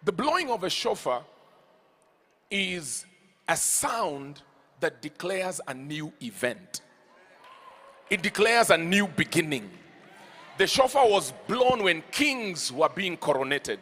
The blowing of a shofar is a sound that declares a new event. It declares a new beginning. The shofar was blown when kings were being coronated,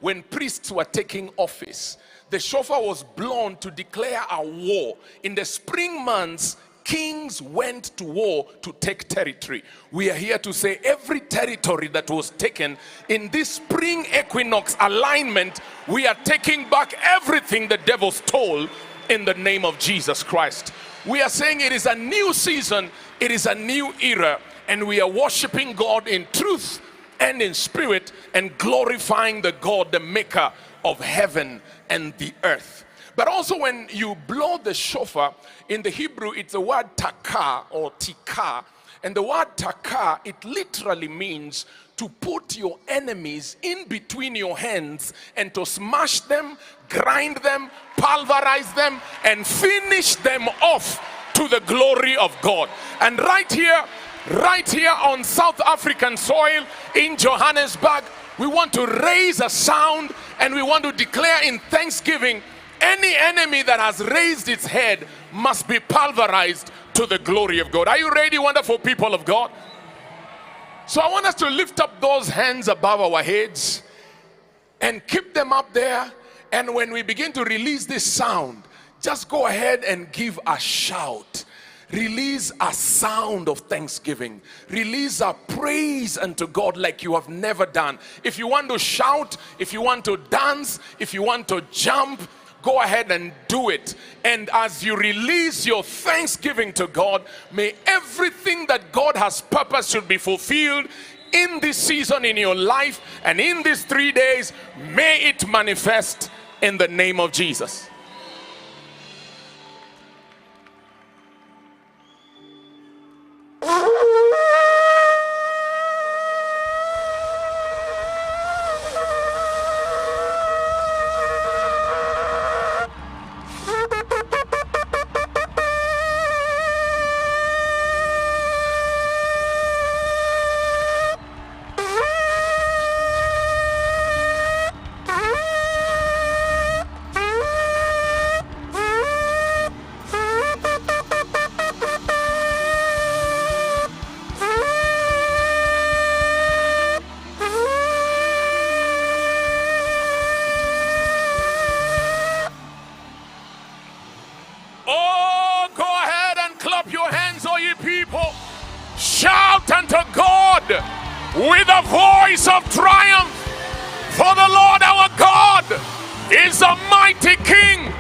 when priests were taking office. The shofar was blown to declare a war. In the spring months, kings went to war to take territory. We are here to say every territory that was taken in this spring equinox alignment, we are taking back everything the devil stole in the name of Jesus Christ. We are saying it is a new season, it is a new era, and we are worshiping God in truth and in spirit and glorifying the God, the maker of heaven and the earth. But also when you blow the shofar, in the Hebrew it's the word taka or tika, and the word taka, it literally means to put your enemies in between your hands and to smash them, grind them, pulverize them, and finish them off to the glory of God. And right here on South African soil in Johannesburg, we want to raise a sound and we want to declare in thanksgiving, any enemy that has raised its head must be pulverized to the glory of God. Are you ready, wonderful people of God? So I want us to lift up those hands above our heads and keep them up there. And when we begin to release this sound, just go ahead and give a shout. Release a sound of thanksgiving. Release a praise unto God like you have never done. If you want to shout, if you want to dance, if you want to jump, go ahead and do it. And as you release your thanksgiving to God, may everything that God has purposed should be fulfilled in this season in your life and in these 3 days. May it manifest in the name of Jesus. Shout unto God with a voice of triumph, for the Lord our God is a mighty King.